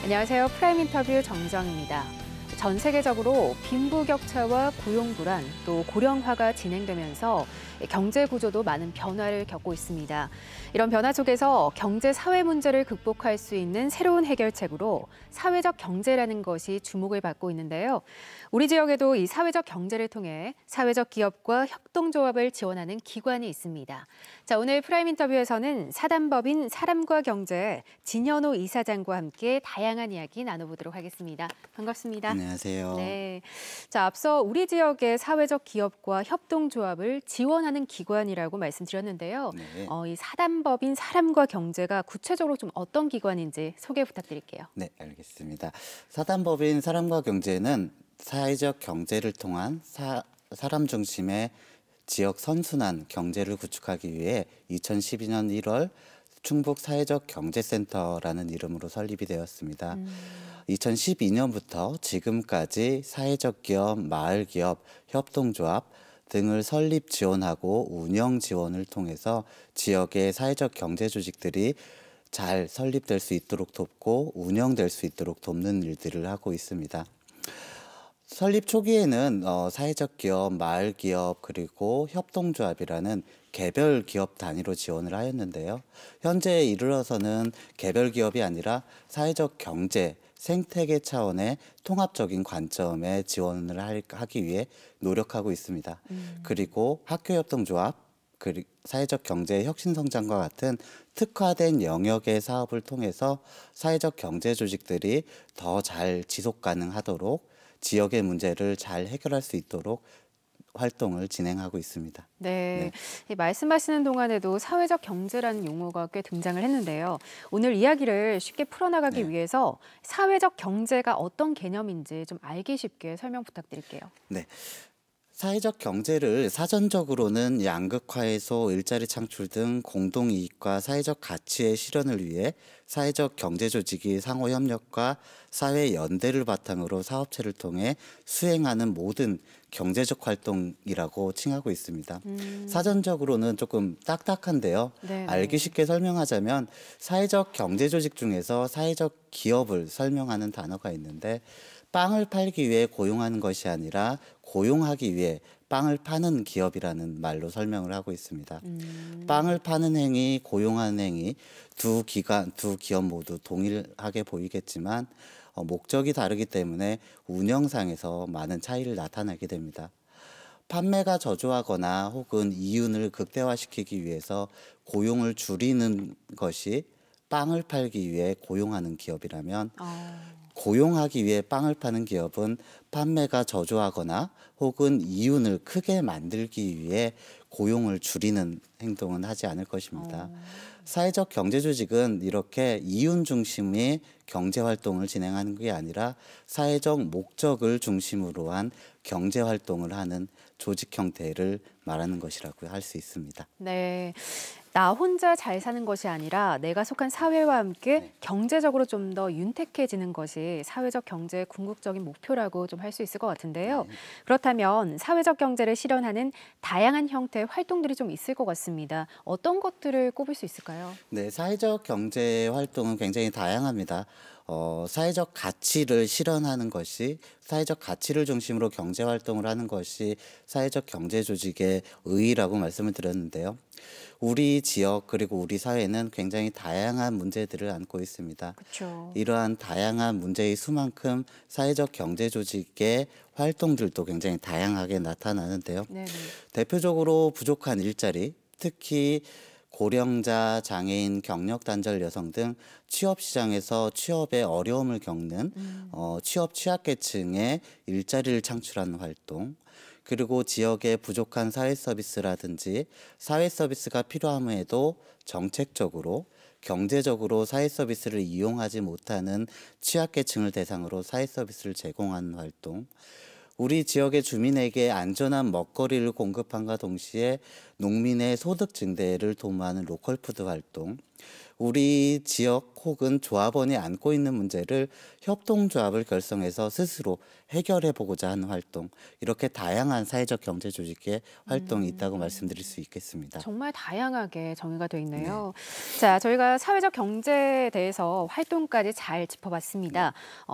안녕하세요. 프라임 인터뷰 정정입니다. 전 세계적으로 빈부격차와 고용불안, 또 고령화가 진행되면서 경제 구조도 많은 변화를 겪고 있습니다. 이런 변화 속에서 경제 사회 문제를 극복할 수 있는 새로운 해결책으로 사회적 경제라는 것이 주목을 받고 있는데요. 우리 지역에도 이 사회적 경제를 통해 사회적 기업과 협동조합을 지원하는 기관이 있습니다. 자, 오늘 프라임 인터뷰에서는 사단법인 사람과 경제의 진현호 이사장과 함께 다양한 이야기 나눠보도록 하겠습니다. 반갑습니다. 안녕하세요. 네. 자, 앞서 우리 지역의 사회적 기업과 협동조합을 지원하는 기관이라고 말씀드렸는데요. 네. 이 사단법인 사람과 경제가 구체적으로 좀 어떤 기관인지 소개 부탁드릴게요. 네, 알겠습니다. 사단법인 사람과 경제는 사회적 경제를 통한 사람 중심의 지역 선순환 경제를 구축하기 위해 2012년 1월 충북 사회적 경제센터라는 이름으로 설립이 되었습니다. 2012년부터 지금까지 사회적 기업, 마을 기업, 협동조합 등을 설립 지원하고 운영 지원을 통해서 지역의 사회적 경제 조직들이 잘 설립될 수 있도록 돕고 운영될 수 있도록 돕는 일들을 하고 있습니다. 설립 초기에는 사회적 기업, 마을 기업, 그리고 협동조합이라는 개별 기업 단위로 지원을 하였는데요. 현재에 이르러서는 개별 기업이 아니라 사회적 경제, 생태계 차원의 통합적인 관점에 지원을 하기 위해 노력하고 있습니다. 그리고 학교협동조합, 그리고 사회적 경제 혁신성장과 같은 특화된 영역의 사업을 통해서 사회적 경제 조직들이 더 잘 지속 가능하도록 지역의 문제를 잘 해결할 수 있도록 활동을 진행하고 있습니다. 네. 말씀하시는 동안에도 사회적 경제라는 용어가 꽤 등장을 했는데요. 오늘 이야기를 쉽게 풀어나가기 위해서 사회적 경제가 어떤 개념인지 좀 알기 쉽게 설명 부탁드릴게요. 네. 사회적 경제를 사전적으로는 양극화해소, 일자리 창출 등 공동이익과 사회적 가치의 실현을 위해 사회적 경제 조직이 상호 협력과 사회 연대를 바탕으로 사업체를 통해 수행하는 모든 경제적 활동이라고 칭하고 있습니다. 사전적으로는 조금 딱딱한데요. 네네. 알기 쉽게 설명하자면 사회적 경제 조직 중에서 사회적 기업을 설명하는 단어가 있는데 빵을 팔기 위해 고용하는 것이 아니라 고용하기 위해 빵을 파는 기업이라는 말로 설명을 하고 있습니다. 빵을 파는 행위, 고용하는 행위, 두 기업 모두 동일하게 보이겠지만 목적이 다르기 때문에 운영상에서 많은 차이를 나타내게 됩니다. 판매가 저조하거나 혹은 이윤을 극대화시키기 위해서 고용을 줄이는 것이 빵을 팔기 위해 고용하는 기업이라면 고용하기 위해 빵을 파는 기업은 판매가 저조하거나 혹은 이윤을 크게 만들기 위해 고용을 줄이는 행동은 하지 않을 것입니다. 사회적 경제 조직은 이렇게 이윤 중심의 경제 활동을 진행하는 게 아니라 사회적 목적을 중심으로 한 경제 활동을 하는 조직 형태를 말하는 것이라고 할 수 있습니다. 네. 나 혼자 잘 사는 것이 아니라 내가 속한 사회와 함께 경제적으로 좀 더 윤택해지는 것이 사회적 경제의 궁극적인 목표라고 좀 할 수 있을 것 같은데요. 그렇다면 사회적 경제를 실현하는 다양한 형태의 활동들이 좀 있을 것 같습니다. 어떤 것들을 꼽을 수 있을까요? 네, 사회적 경제 활동은 굉장히 다양합니다. 사회적 가치를 실현하는 것이 사회적 가치를 중심으로 경제 활동을 하는 것이 사회적 경제 조직의 의의라고 말씀을 드렸는데요. 우리 지역 그리고 우리 사회는 굉장히 다양한 문제들을 안고 있습니다. 그렇죠. 이러한 다양한 문제의 수만큼 사회적 경제 조직의 활동들도 굉장히 다양하게 나타나는데요. 네네. 대표적으로 부족한 일자리, 특히 고령자, 장애인, 경력 단절 여성 등 취업 시장에서 취업에 어려움을 겪는 취업 취약계층의 일자리를 창출하는 활동, 그리고 지역의 부족한 사회 서비스라든지 사회 서비스가 필요함에도 정책적으로 경제적으로 사회 서비스를 이용하지 못하는 취약계층을 대상으로 사회 서비스를 제공하는 활동, 우리 지역의 주민에게 안전한 먹거리를 공급함과 동시에 농민의 소득 증대를 도모하는 로컬푸드 활동, 우리 지역 혹은 조합원이 안고 있는 문제를 협동조합을 결성해서 스스로 해결해 보고자 하는 활동, 이렇게 다양한 사회적 경제 조직의 활동이 있다고 말씀드릴 수 있겠습니다. 정말 다양하게 정의가 돼 있네요. 자, 저희가 사회적 경제에 대해서 활동까지 잘 짚어봤습니다.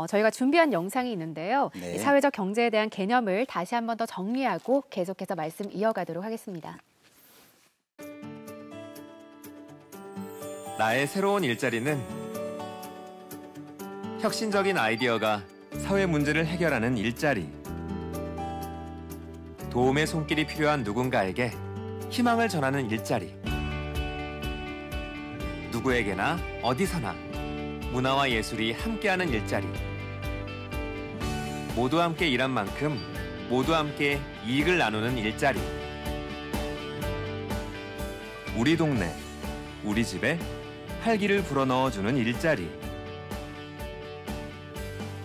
저희가 준비한 영상이 있는데요. 네. 이 사회적 경제에 대한 개념을 다시 한 번 더 정리하고 계속해서 말씀 이어가도록 하겠습니다. 나의 새로운 일자리는 혁신적인 아이디어가 사회 문제를 해결하는 일자리. 도움의 손길이 필요한 누군가에게 희망을 전하는 일자리. 누구에게나 어디서나 문화와 예술이 함께하는 일자리. 모두 함께 일한 만큼 모두 함께 이익을 나누는 일자리. 우리 동네, 우리 집에 활기를 불어넣어주는 일자리.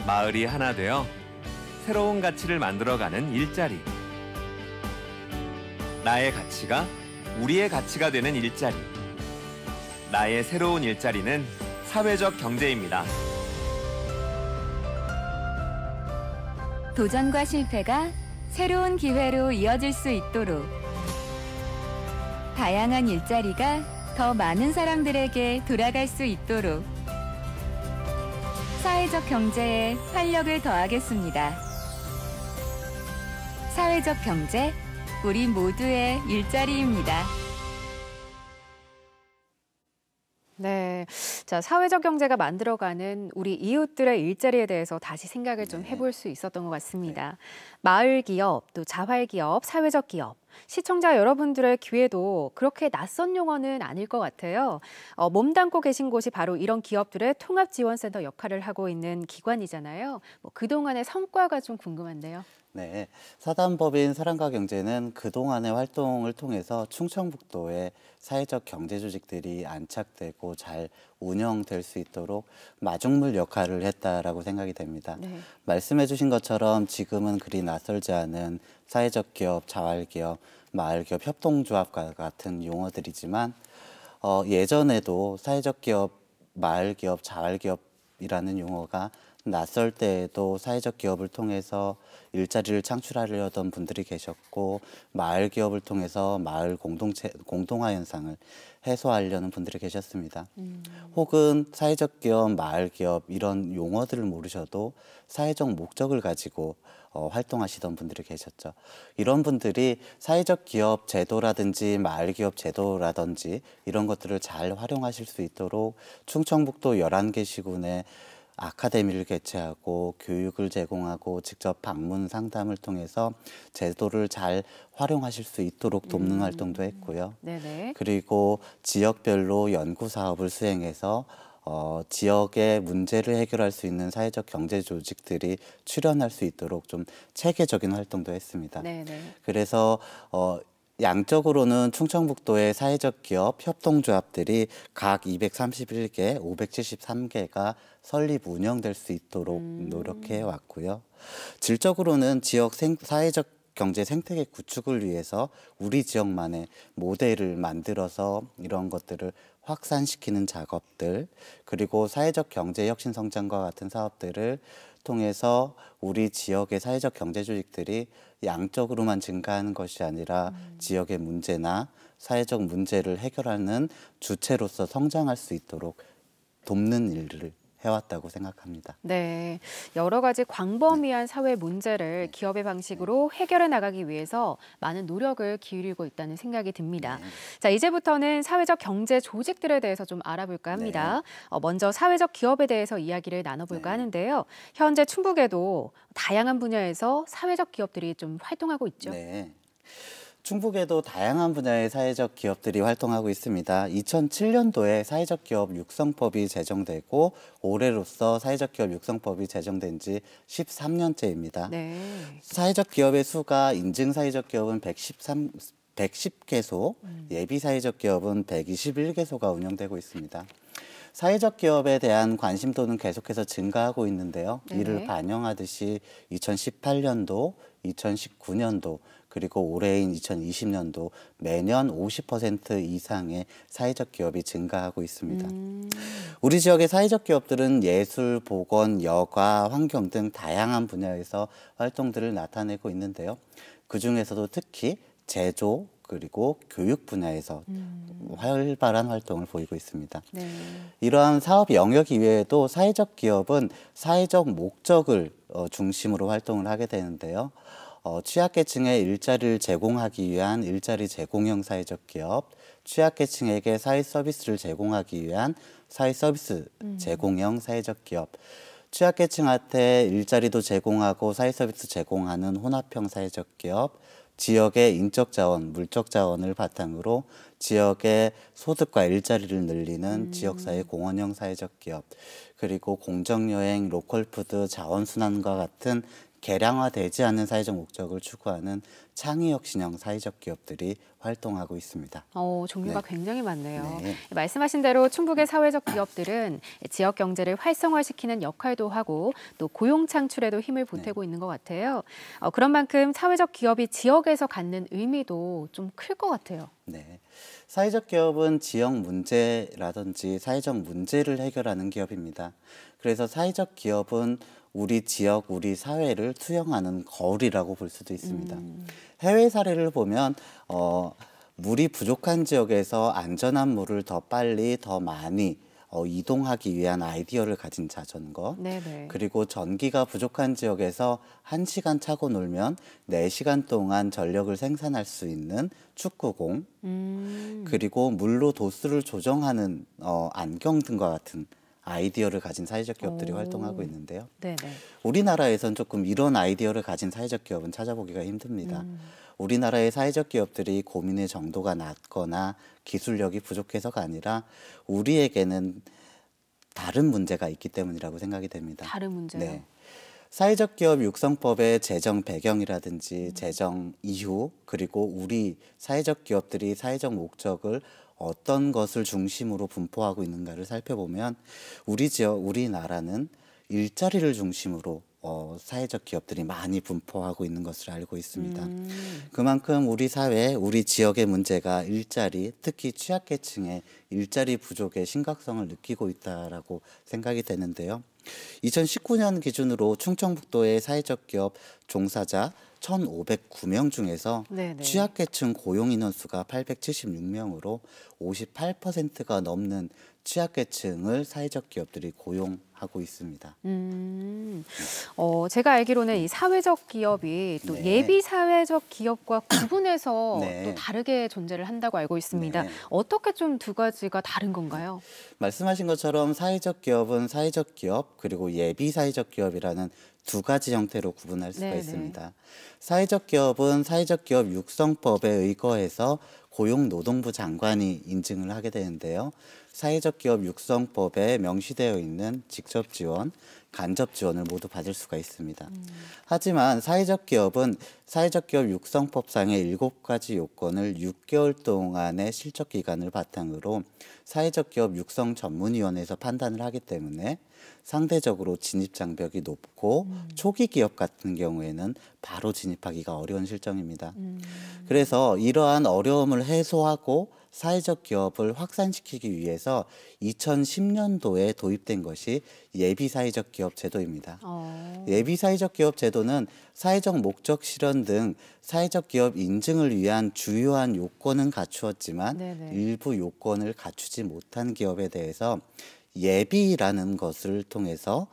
마을이 하나 되어 새로운 가치를 만들어가는 일자리. 나의 가치가 우리의 가치가 되는 일자리. 나의 새로운 일자리는 사회적 경제입니다. 도전과 실패가 새로운 기회로 이어질 수 있도록 다양한 일자리가 더 많은 사람들에게 돌아갈 수 있도록 사회적 경제에 활력을 더하겠습니다. 사회적 경제, 우리 모두의 일자리입니다. 네, 자, 사회적 경제가 만들어가는 우리 이웃들의 일자리에 대해서 다시 생각을 좀 해볼 수 있었던 것 같습니다. 마을 기업, 또 자활 기업, 사회적 기업. 시청자 여러분들의 귀에도 그렇게 낯선 용어는 아닐 것 같아요. 몸담고 계신 곳이 바로 이런 기업들의 통합지원센터 역할을 하고 있는 기관이잖아요. 그동안의 성과가 좀 궁금한데요. 네, 사단법인 사람과 경제는 그동안의 활동을 통해서 충청북도에 사회적 경제 조직들이 안착되고 잘 운영될 수 있도록 마중물 역할을 했다라고 생각이 됩니다. 네. 말씀해 주신 것처럼 지금은 그리 낯설지 않은 사회적 기업, 자활 기업, 마을 기업, 협동조합과 같은 용어들이지만 예전에도 사회적 기업, 마을 기업, 자활 기업이라는 용어가 낯설 때에도 사회적 기업을 통해서 일자리를 창출하려던 분들이 계셨고, 마을 기업을 통해서 마을 공동화 현상을 해소하려는 분들이 계셨습니다. 혹은 사회적 기업, 마을 기업 이런 용어들을 모르셔도 사회적 목적을 가지고 활동하시던 분들이 계셨죠. 이런 분들이 사회적 기업 제도라든지 마을 기업 제도라든지 이런 것들을 잘 활용하실 수 있도록 충청북도 11개 시군에 아카데미를 개최하고 교육을 제공하고 직접 방문 상담을 통해서 제도를 잘 활용하실 수 있도록 돕는 활동도 했고요. 네네. 그리고 지역별로 연구 사업을 수행해서 지역의 문제를 해결할 수 있는 사회적 경제 조직들이 출연할 수 있도록 좀 체계적인 활동도 했습니다. 네네. 그래서 양적으로는 충청북도의 사회적 기업 협동조합들이 각 231개, 573개가 설립 운영될 수 있도록 노력해 왔고요. 질적으로는 지역 사회적 경제 생태계 구축을 위해서 우리 지역만의 모델을 만들어서 이런 것들을 확산시키는 작업들, 그리고 사회적 경제 혁신 성장과 같은 사업들을 통해서 우리 지역의 사회적 경제 조직들이 양적으로만 증가하는 것이 아니라 지역의 문제나 사회적 문제를 해결하는 주체로서 성장할 수 있도록 돕는 일을 해왔다고 생각합니다. 네, 여러 가지 광범위한 사회 문제를 기업의 방식으로 해결해 나가기 위해서 많은 노력을 기울이고 있다는 생각이 듭니다. 자, 이제부터는 사회적 경제 조직들에 대해서 좀 알아볼까 합니다. 먼저 사회적 기업에 대해서 이야기를 나눠볼까 하는데요. 현재 충북에도 다양한 분야에서 사회적 기업들이 좀 활동하고 있죠. 네. 충북에도 다양한 분야의 사회적 기업들이 활동하고 있습니다. 2007년도에 사회적 기업 육성법이 제정되고 올해로써 사회적 기업 육성법이 제정된 지 13년째입니다. 네. 사회적 기업의 수가 인증 사회적 기업은 110개소, 예비 사회적 기업은 121개소가 운영되고 있습니다. 사회적 기업에 대한 관심도는 계속해서 증가하고 있는데요. 이를 반영하듯이 2018년도, 2019년도, 그리고 올해인 2020년도 매년 50% 이상의 사회적 기업이 증가하고 있습니다. 우리 지역의 사회적 기업들은 예술, 보건, 여가, 환경 등 다양한 분야에서 활동들을 나타내고 있는데요. 그중에서도 특히 제조, 그리고 교육 분야에서 활발한 활동을 보이고 있습니다. 네. 이러한 사업 영역 이외에도 사회적 기업은 사회적 목적을 중심으로 활동을 하게 되는데요. 취약계층에 일자리를 제공하기 위한 일자리 제공형 사회적 기업, 취약계층에게 사회 서비스를 제공하기 위한 사회 서비스 제공형 사회적 기업, 취약계층한테 일자리도 제공하고 사회 서비스 제공하는 혼합형 사회적 기업, 지역의 인적 자원, 물적 자원을 바탕으로 지역의 소득과 일자리를 늘리는 지역사회 공헌형 사회적 기업, 그리고 공정여행, 로컬푸드, 자원순환과 같은 개량화되지 않은 사회적 목적을 추구하는 창의혁신형 사회적 기업들이 활동하고 있습니다. 종류가 네. 굉장히 많네요. 네. 말씀하신 대로 충북의 사회적 기업들은 지역 경제를 활성화시키는 역할도 하고 또 고용 창출에도 힘을 보태고 있는 것 같아요. 그런 만큼 사회적 기업이 지역에서 갖는 의미도 좀 클 것 같아요. 네. 사회적 기업은 지역 문제라든지 사회적 문제를 해결하는 기업입니다. 그래서 사회적 기업은 우리 지역, 우리 사회를 투영하는 거울이라고 볼 수도 있습니다. 해외 사례를 보면 물이 부족한 지역에서 안전한 물을 더 빨리, 더 많이 이동하기 위한 아이디어를 가진 자전거, 네네. 그리고 전기가 부족한 지역에서 1시간 차고 놀면 4시간 동안 전력을 생산할 수 있는 축구공, 그리고 물로 도수를 조정하는 안경 등과 같은 아이디어를 가진 사회적 기업들이 활동하고 있는데요. 네네. 우리나라에선 조금 이런 아이디어를 가진 사회적 기업은 찾아보기가 힘듭니다. 우리나라의 사회적 기업들이 고민의 정도가 낮거나 기술력이 부족해서가 아니라 우리에게는 다른 문제가 있기 때문이라고 생각이 됩니다. 다른 문제요? 네. 사회적 기업 육성법의 제정 배경이라든지 제정 이후, 그리고 우리 사회적 기업들이 사회적 목적을 어떤 것을 중심으로 분포하고 있는가를 살펴보면 우리 지역, 우리나라는 일자리를 중심으로 사회적 기업들이 많이 분포하고 있는 것을 알고 있습니다. 그만큼 우리 사회, 우리 지역의 문제가 일자리, 특히 취약계층의 일자리 부족의 심각성을 느끼고 있다라고 생각이 되는데요. 2019년 기준으로 충청북도의 사회적 기업 종사자 1,509명 중에서 네네. 취약계층 고용 인원수가 876명으로 58%가 넘는 취약계층을 사회적 기업들이 고용하고 있습니다. 제가 알기로는 이 사회적 기업이 또 네. 예비 사회적 기업과 구분해서 네. 또 다르게 존재를 한다고 알고 있습니다. 네. 어떻게 좀 두 가지가 다른 건가요? 말씀하신 것처럼 사회적 기업은 사회적 기업, 그리고 예비 사회적 기업이라는 두 가지 형태로 구분할 수가 네네. 있습니다. 사회적 기업은 사회적 기업 육성법에 의거해서 고용노동부 장관이 인증을 하게 되는데요. 사회적 기업 육성법에 명시되어 있는 직접 지원, 간접 지원을 모두 받을 수가 있습니다. 하지만 사회적 기업은 사회적 기업 육성법상의 7가지 요건을 6개월 동안의 실적 기간을 바탕으로 사회적 기업 육성 전문위원회에서 판단을 하기 때문에 상대적으로 진입 장벽이 높고 초기 기업 같은 경우에는 바로 진입하기가 어려운 실정입니다. 그래서 이러한 어려움을 해소하고 사회적 기업을 확산시키기 위해서 2010년도에 도입된 것이 예비 사회적 기업 제도입니다. 예비 사회적 기업 제도는 사회적 목적 실현 등 사회적 기업 인증을 위한 주요한 요건은 갖추었지만 네네. 일부 요건을 갖추지 못한 기업에 대해서 예비라는 것을 통해서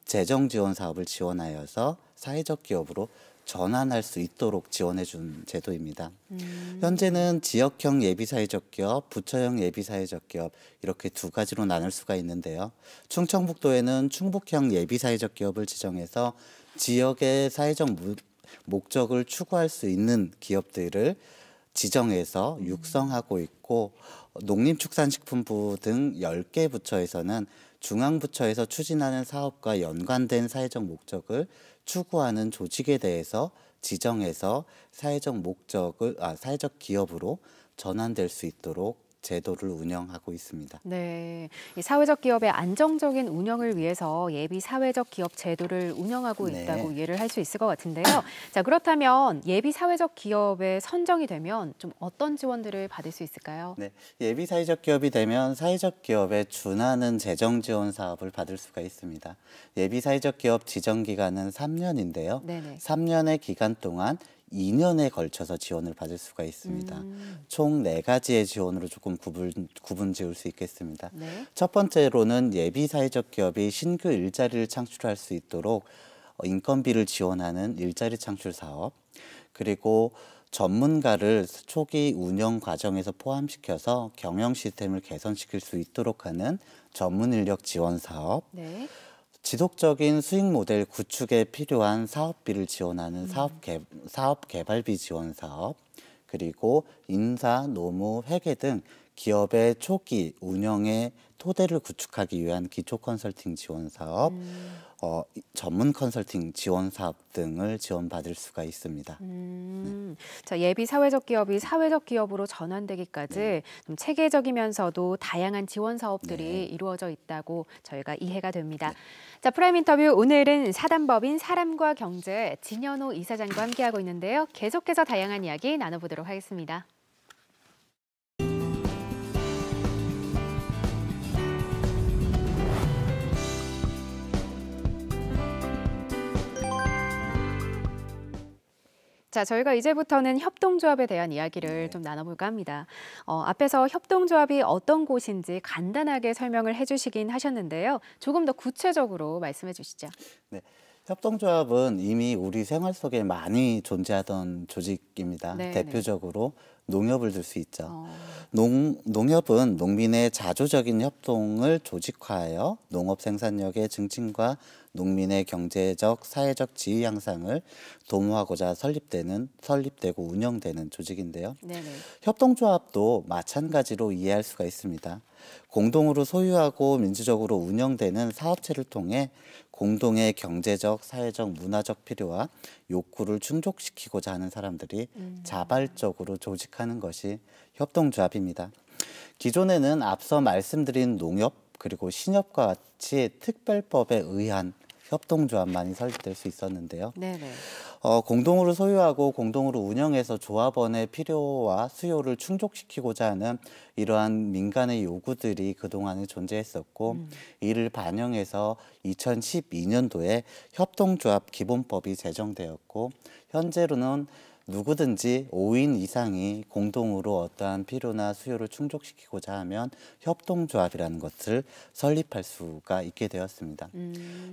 재정 지원 사업을 지원하여서 사회적 기업으로 전환할 수 있도록 지원해 준 제도입니다. 현재는 지역형 예비사회적 기업, 부처형 예비사회적 기업 이렇게 두 가지로 나눌 수가 있는데요. 충청북도에는 충북형 예비사회적 기업을 지정해서 지역의 사회적 목적을 추구할 수 있는 기업들을 지정해서 육성하고 있고, 농림축산식품부 등 10개 부처에서는 중앙부처에서 추진하는 사업과 연관된 사회적 목적을 추구하는 조직에 대해서 지정해서 사회적 기업으로 전환될 수 있도록 제도를 운영하고 있습니다. 네, 이 사회적 기업의 안정적인 운영을 위해서 예비 사회적 기업 제도를 운영하고 네. 있다고 이해를 할 수 있을 것 같은데요. 자, 그렇다면 예비 사회적 기업에 선정이 되면 좀 어떤 지원들을 받을 수 있을까요? 네, 예비 사회적 기업이 되면 사회적 기업에 준하는 재정 지원 사업을 받을 수가 있습니다. 예비 사회적 기업 지정 기간은 3년인데요. 네네. 3년의 기간 동안 2년에 걸쳐서 지원을 받을 수가 있습니다. 총 4가지의 지원으로 조금 구분 지을 수 있겠습니다. 네. 첫 번째로는 예비 사회적 기업이 신규 일자리를 창출할 수 있도록 인건비를 지원하는 일자리 창출 사업, 그리고 전문가를 초기 운영 과정에서 포함시켜서 경영 시스템을 개선시킬 수 있도록 하는 전문 인력 지원 사업, 네. 지속적인 수익 모델 구축에 필요한 사업비를 지원하는 사업 개발비 지원 사업, 그리고 인사, 노무, 회계 등 기업의 초기 운영의 토대를 구축하기 위한 기초 컨설팅 지원 사업, 전문 컨설팅 지원 사업 등을 지원받을 수가 있습니다. 자, 예비 사회적 기업이 사회적 기업으로 전환되기까지 좀 체계적이면서도 다양한 지원 사업들이 이루어져 있다고 저희가 이해가 됩니다. 자, 프라임 인터뷰 오늘은 사단법인 사람과 경제 진현호 이사장과 함께하고 있는데요. 계속해서 다양한 이야기 나눠보도록 하겠습니다. 자, 저희가 이제부터는 협동조합에 대한 이야기를 좀 나눠볼까 합니다. 앞에서 협동조합이 어떤 곳인지 간단하게 설명을 해주시긴 하셨는데요. 조금 더 구체적으로 말씀해 주시죠. 네, 협동조합은 이미 우리 생활 속에 많이 존재하던 조직입니다. 네, 대표적으로 농협을 들 수 있죠. 농협은 농민의 자주적인 협동을 조직화하여 농업 생산력의 증진과 농민의 경제적, 사회적 지위 향상을 도모하고자 설립되고 운영되는 조직인데요. 네네. 협동조합도 마찬가지로 이해할 수가 있습니다. 공동으로 소유하고 민주적으로 운영되는 사업체를 통해 공동의 경제적, 사회적, 문화적 필요와 욕구를 충족시키고자 하는 사람들이 자발적으로 조직하는 것이 협동조합입니다. 기존에는 앞서 말씀드린 농협 그리고 신협과 같이 특별법에 의한 협동조합만이 설립될 수 있었는데요. 네네. 공동으로 소유하고 공동으로 운영해서 조합원의 필요와 수요를 충족시키고자 하는 이러한 민간의 요구들이 그동안에 존재했었고 이를 반영해서 2012년도에 협동조합 기본법이 제정되었고 현재로는 누구든지 5인 이상이 공동으로 어떠한 필요나 수요를 충족시키고자 하면 협동조합이라는 것을 설립할 수가 있게 되었습니다.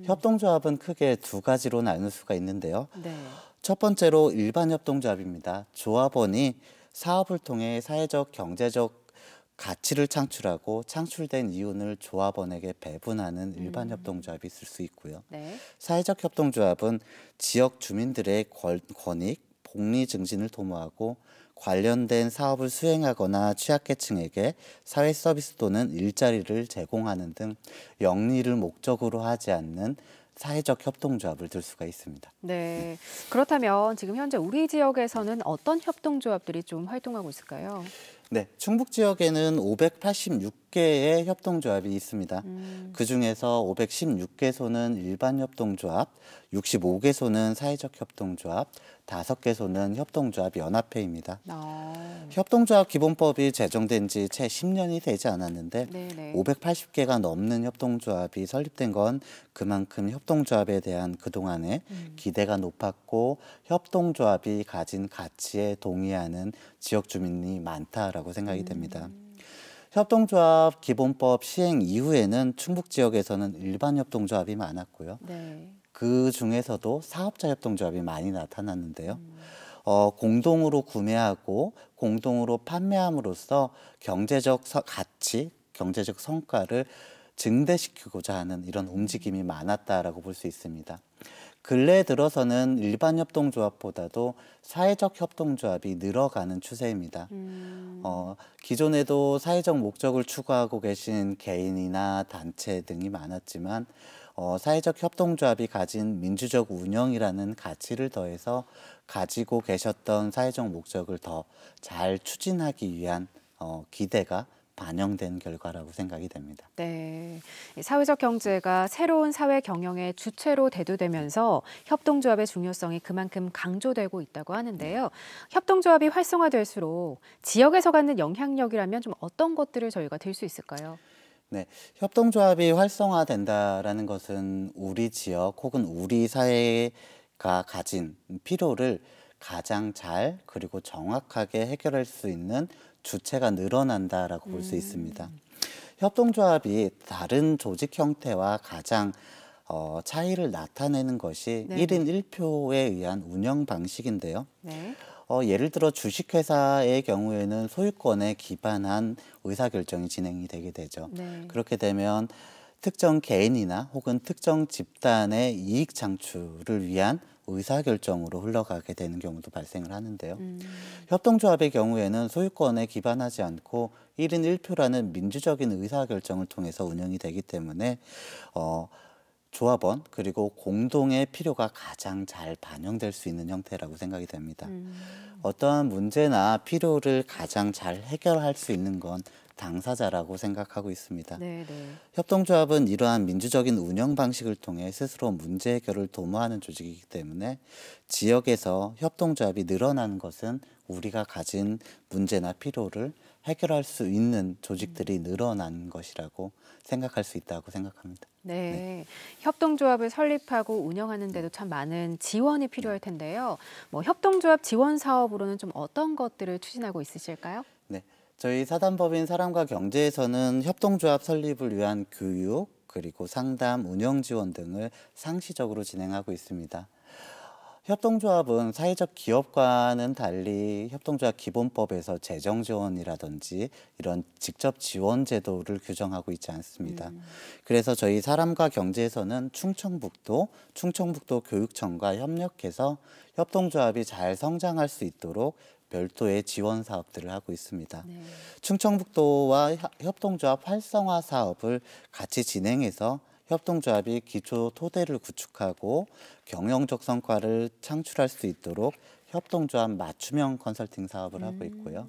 협동조합은 크게 2가지로 나눌 수가 있는데요. 네. 첫 번째로 일반 협동조합입니다. 조합원이 사업을 통해 사회적, 경제적 가치를 창출하고 창출된 이윤을 조합원에게 배분하는 일반 협동조합이 있을 수 있고요. 네. 사회적 협동조합은 지역 주민들의 권익, 복리 증진을 도모하고 관련된 사업을 수행하거나 취약계층에게 사회 서비스 또는 일자리를 제공하는 등 영리를 목적으로 하지 않는 사회적 협동조합을 들 수가 있습니다. 네. 그렇다면 지금 현재 우리 지역에서는 어떤 협동조합들이 좀 활동하고 있을까요? 네, 충북 지역에는 586개의 협동조합이 있습니다. 그중에서 516개소는 일반 협동조합, 65개소는 사회적 협동조합, 5개소는 협동조합 연합회입니다. 협동조합 기본법이 제정된 지 채 10년이 되지 않았는데 네네. 580개가 넘는 협동조합이 설립된 건 그만큼 협동조합에 대한 그동안의 기대가 높았고 협동조합이 가진 가치에 동의하는 지역 주민이 많다라고 생각이 됩니다. 협동조합 기본법 시행 이후에는 충북 지역에서는 일반 협동조합이 많았고요. 네. 그 중에서도 사업자 협동조합이 많이 나타났는데요. 공동으로 구매하고 공동으로 판매함으로써 경제적 가치, 경제적 성과를 증대시키고자 하는 이런 움직임이 많았다라고 볼 수 있습니다. 근래 들어서는 일반 협동조합보다도 사회적 협동조합이 늘어가는 추세입니다. 기존에도 사회적 목적을 추구하고 계신 개인이나 단체 등이 많았지만 사회적 협동조합이 가진 민주적 운영이라는 가치를 더해서 가지고 계셨던 사회적 목적을 더 잘 추진하기 위한 기대가 반영된 결과라고 생각이 됩니다. 네, 이 사회적 경제가 새로운 사회 경영의 주체로 대두되면서 협동조합의 중요성이 그만큼 강조되고 있다고 하는데요. 협동조합이 활성화될수록 지역에서 갖는 영향력이라면 좀 어떤 것들을 저희가 들 수 있을까요? 네, 협동조합이 활성화된다라는 것은 우리 지역 혹은 우리 사회가 가진 필요를 가장 잘 그리고 정확하게 해결할 수 있는 주체가 늘어난다라고 볼 수 있습니다. 협동조합이 다른 조직 형태와 가장 차이를 나타내는 것이 네. 1인 1표에 의한 운영 방식인데요. 네. 예를 들어 주식회사의 경우에는 소유권에 기반한 의사결정이 진행이 되게 되죠. 네. 그렇게 되면 특정 개인이나 혹은 특정 집단의 이익 창출을 위한 의사결정으로 흘러가게 되는 경우도 발생을 하는데요. 협동조합의 경우에는 소유권에 기반하지 않고 1인 1표라는 민주적인 의사결정을 통해서 운영이 되기 때문에 조합원 그리고 공동의 필요가 가장 잘 반영될 수 있는 형태라고 생각이 됩니다. 어떠한 문제나 필요를 가장 잘 해결할 수 있는 건 당사자라고 생각하고 있습니다. 네, 네. 협동조합은 이러한 민주적인 운영 방식을 통해 스스로 문제 해결을 도모하는 조직이기 때문에 지역에서 협동조합이 늘어나는 것은 우리가 가진 문제나 필요를 해결할 수 있는 조직들이 늘어난 것이라고 생각할 수 있다고 생각합니다. 네, 협동조합을 설립하고 운영하는 데도 참 많은 지원이 필요할 텐데요. 뭐 협동조합 지원 사업으로는 좀 어떤 것들을 추진하고 있으실까요? 네, 저희 사단법인 사람과 경제에서는 협동조합 설립을 위한 교육, 그리고 상담, 운영 지원 등을 상시적으로 진행하고 있습니다. 협동조합은 사회적 기업과는 달리 협동조합 기본법에서 재정 지원이라든지 이런 직접 지원 제도를 규정하고 있지 않습니다. 그래서 저희 사람과 경제에서는 충청북도 교육청과 협력해서 협동조합이 잘 성장할 수 있도록 별도의 지원 사업들을 하고 있습니다. 네. 충청북도와 협동조합 활성화 사업을 같이 진행해서 협동조합이 기초 토대를 구축하고 경영적 성과를 창출할 수 있도록 협동조합 맞춤형 컨설팅 사업을 하고 있고요.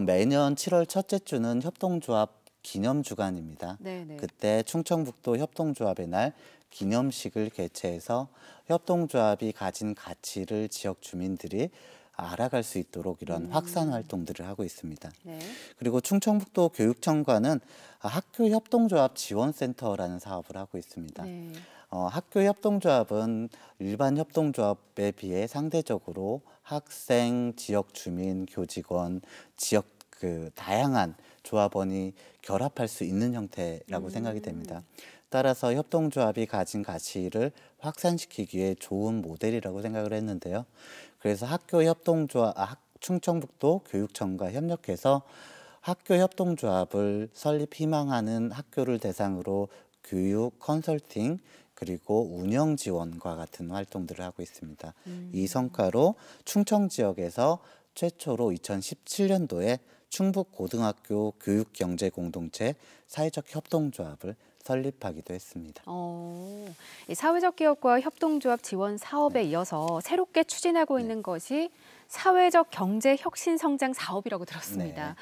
매년 7월 첫째 주는 협동조합 기념주간입니다. 네네. 그때 충청북도 협동조합의 날 기념식을 개최해서 협동조합이 가진 가치를 지역 주민들이 알아갈 수 있도록 이런 확산 활동들을 하고 있습니다. 네. 그리고 충청북도 교육청과는 학교 협동조합 지원센터라는 사업을 하고 있습니다. 네. 학교 협동조합은 일반 협동조합에 비해 상대적으로 학생, 지역 주민, 교직원, 지역 다양한 조합원이 결합할 수 있는 형태라고 생각이 됩니다. 따라서 협동조합이 가진 가치를 확산시키기 위해 좋은 모델이라고 생각을 했는데요. 그래서 학교 협동조합, 충청북도 교육청과 협력해서 학교 협동조합을 설립 희망하는 학교를 대상으로 교육, 컨설팅, 그리고 운영 지원과 같은 활동들을 하고 있습니다. 이 성과로 충청 지역에서 최초로 2017년도에 충북고등학교 교육경제공동체 사회적 협동조합을 설립하기도 했습니다. 이 사회적 기업과 협동조합 지원 사업에 이어서 새롭게 추진하고 있는 것이 사회적 경제 혁신 성장 사업이라고 들었습니다.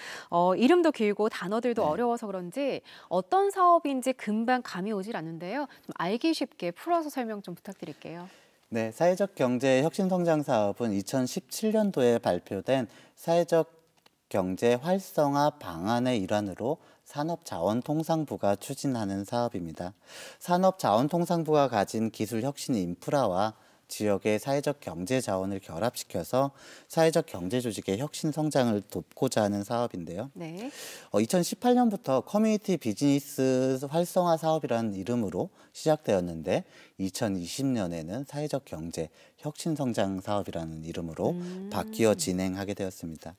이름도 길고 단어들도 어려워서 그런지 어떤 사업인지 금방 감이 오질 않는데요. 좀 알기 쉽게 풀어서 설명 좀 부탁드릴게요. 네, 사회적 경제 혁신 성장 사업은 2017년도에 발표된 사회적 경제 활성화 방안의 일환으로 산업자원통상부가 추진하는 사업입니다. 산업자원통상부가 가진 기술 혁신 인프라와 지역의 사회적 경제 자원을 결합시켜서 사회적 경제 조직의 혁신 성장을 돕고자 하는 사업인데요. 네. 2018년부터 커뮤니티 비즈니스 활성화 사업이라는 이름으로 시작되었는데 2020년에는 사회적 경제 혁신 성장 사업이라는 이름으로 바뀌어 진행하게 되었습니다.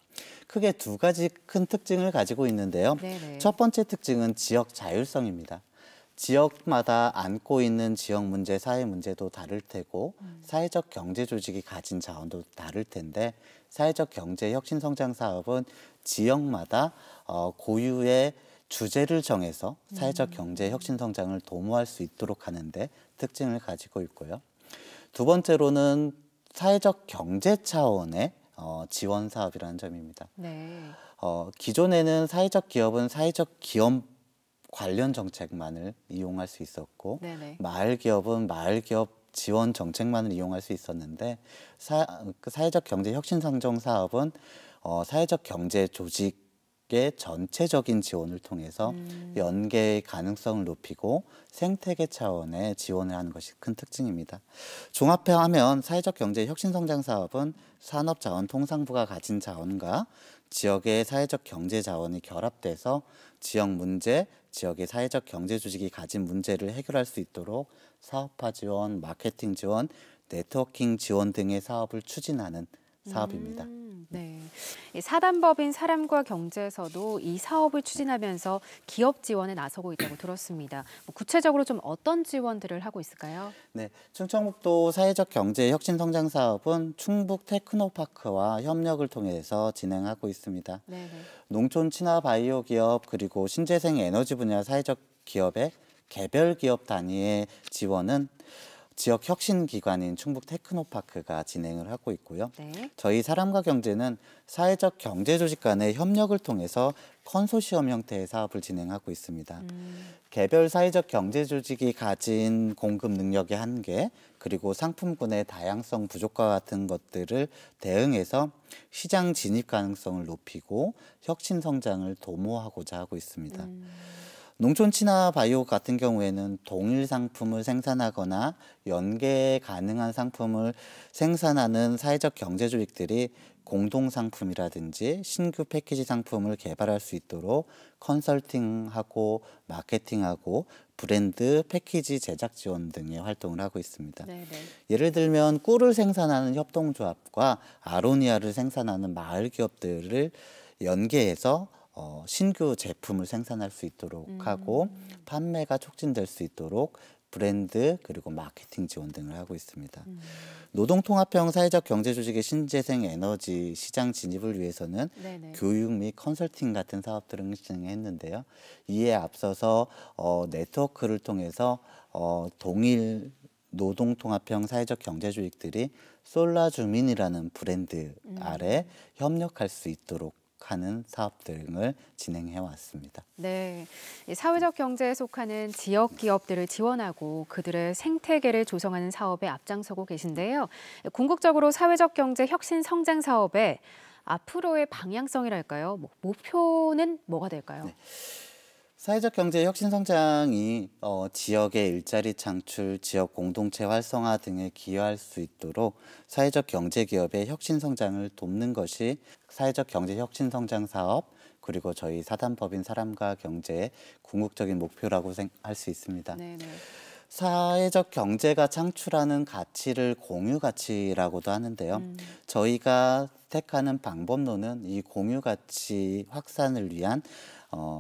크게 두 가지 큰 특징을 가지고 있는데요. 네네. 첫 번째 특징은 지역 자율성입니다. 지역마다 안고 있는 지역 문제, 사회 문제도 다를 테고 사회적 경제 조직이 가진 자원도 다를 텐데 사회적 경제 혁신 성장 사업은 지역마다 고유의 주제를 정해서 사회적 경제 혁신 성장을 도모할 수 있도록 하는데 특징을 가지고 있고요. 두 번째로는 사회적 경제 차원의 지원 사업이라는 점입니다. 네. 기존에는 사회적 기업은 사회적 기업 관련 정책만을 이용할 수 있었고 네네. 마을 기업은 마을 기업 지원 정책만을 이용할 수 있었는데 사회적 경제 혁신 성장 사업은 사회적 경제 조직의 전체적인 지원을 통해서 연계의 가능성을 높이고 생태계 차원의 지원을 하는 것이 큰 특징입니다. 종합하면 사회적 경제 혁신 성장 사업은 산업자원통상부가 가진 자원과 지역의 사회적 경제 자원이 결합돼서 지역 문제, 지역의 사회적 경제 조직이 가진 문제를 해결할 수 있도록 사업화 지원, 마케팅 지원, 네트워킹 지원 등의 사업을 추진하는 사업입니다. 네. 이 사단법인 사람과 경제에서도 이 사업을 추진하면서 기업 지원에 나서고 있다고 들었습니다. 구체적으로 좀 어떤 지원들을 하고 있을까요? 네, 충청북도 사회적 경제 혁신 성장 사업은 충북 테크노파크와 협력을 통해서 진행하고 있습니다. 네네. 농촌 친화 바이오 기업 그리고 신재생 에너지 분야 사회적 기업의 개별 기업 단위의 지원은 지역 혁신 기관인 충북 테크노파크가 진행을 하고 있고요. 네. 저희 사람과 경제는 사회적 경제 조직 간의 협력을 통해서 컨소시엄 형태의 사업을 진행하고 있습니다. 개별 사회적 경제 조직이 가진 공급 능력의 한계, 그리고 상품군의 다양성 부족과 같은 것들을 대응해서 시장 진입 가능성을 높이고 혁신 성장을 도모하고자 하고 있습니다. 농촌 친화 바이오 같은 경우에는 동일 상품을 생산하거나 연계 가능한 상품을 생산하는 사회적 경제 조직들이 공동 상품이라든지 신규 패키지 상품을 개발할 수 있도록 컨설팅하고 마케팅하고 브랜드 패키지 제작 지원 등의 활동을 하고 있습니다. 네네. 예를 들면 꿀을 생산하는 협동조합과 아로니아를 생산하는 마을 기업들을 연계해서 신규 제품을 생산할 수 있도록 하고 판매가 촉진될 수 있도록 브랜드 그리고 마케팅 지원 등을 하고 있습니다. 노동통합형 사회적 경제조직의 신재생 에너지 시장 진입을 위해서는 네네. 교육 및 컨설팅 같은 사업들을 진행했는데요. 이에 앞서서 네트워크를 통해서 동일 노동통합형 사회적 경제조직들이 솔라주민이라는 브랜드 아래 협력할 수 있도록 하는 사업 등을 진행해 왔습니다. 네, 이 사회적 경제에 속하는 지역 기업들을 지원하고 그들의 생태계를 조성하는 사업에 앞장서고 계신데요. 궁극적으로 사회적 경제 혁신 성장 사업의 앞으로의 방향성이랄까요? 목표는 뭐가 될까요? 네. 사회적 경제 혁신 성장이 지역의 일자리 창출, 지역 공동체 활성화 등에 기여할 수 있도록 사회적 경제 기업의 혁신 성장을 돕는 것이 사회적 경제 혁신 성장 사업 그리고 저희 사단법인 사람과 경제의 궁극적인 목표라고 할 수 있습니다. 네네. 사회적 경제가 창출하는 가치를 공유 가치라고도 하는데요. 저희가 택하는 방법론은 이 공유 가치 확산을 위한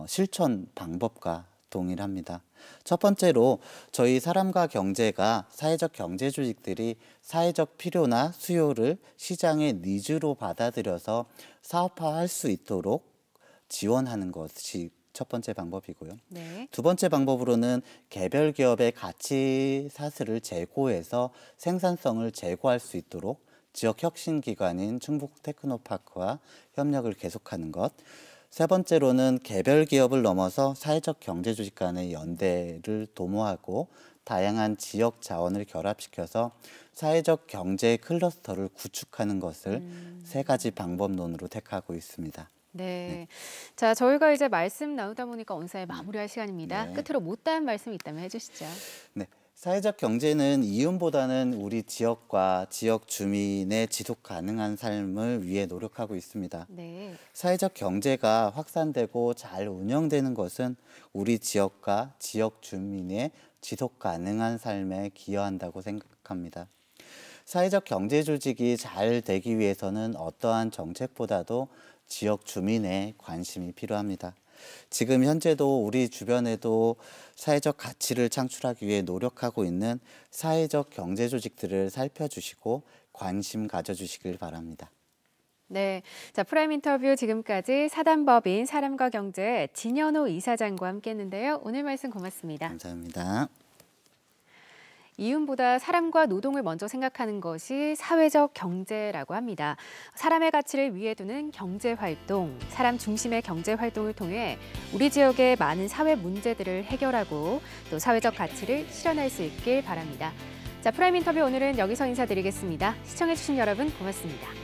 실천 방법과 동일합니다. 첫 번째로 저희 사람과 경제가 사회적 경제 조직들이 사회적 필요나 수요를 시장의 니즈로 받아들여서 사업화할 수 있도록 지원하는 것이 첫 번째 방법이고요. 네. 두 번째 방법으로는 개별 기업의 가치 사슬을 제고해서 생산성을 제고할 수 있도록 지역 혁신 기관인 충북 테크노파크와 협력을 계속하는 것. 세 번째로는 개별 기업을 넘어서 사회적 경제 조직 간의 연대를 도모하고 다양한 지역 자원을 결합시켜서 사회적 경제 클러스터를 구축하는 것을 세 가지 방법론으로 택하고 있습니다. 네. 자, 저희가 이제 말씀 나누다 보니까 언사에 마무리할 시간입니다. 네. 끝으로 못다한 말씀 있다면 해주시죠. 네. 사회적 경제는 이윤보다는 우리 지역과 지역 주민의 지속 가능한 삶을 위해 노력하고 있습니다. 네. 사회적 경제가 확산되고 잘 운영되는 것은 우리 지역과 지역 주민의 지속 가능한 삶에 기여한다고 생각합니다. 사회적 경제 조직이 잘 되기 위해서는 어떠한 정책보다도 지역 주민의 관심이 필요합니다. 지금 현재도 우리 주변에도 사회적 가치를 창출하기 위해 노력하고 있는 사회적 경제 조직들을 살펴주시고 관심 가져주시길 바랍니다. 네. 자, 프라임 인터뷰 지금까지 사단법인 사람과 경제 진현호 이사장과 함께 했는데요. 오늘 말씀 고맙습니다. 감사합니다. 이윤보다 사람과 노동을 먼저 생각하는 것이 사회적 경제라고 합니다. 사람의 가치를 위해 두는 경제활동, 사람 중심의 경제활동을 통해 우리 지역의 많은 사회 문제들을 해결하고 또 사회적 가치를 실현할 수 있길 바랍니다. 자, 프라임 인터뷰 오늘은 여기서 인사드리겠습니다. 시청해주신 여러분 고맙습니다.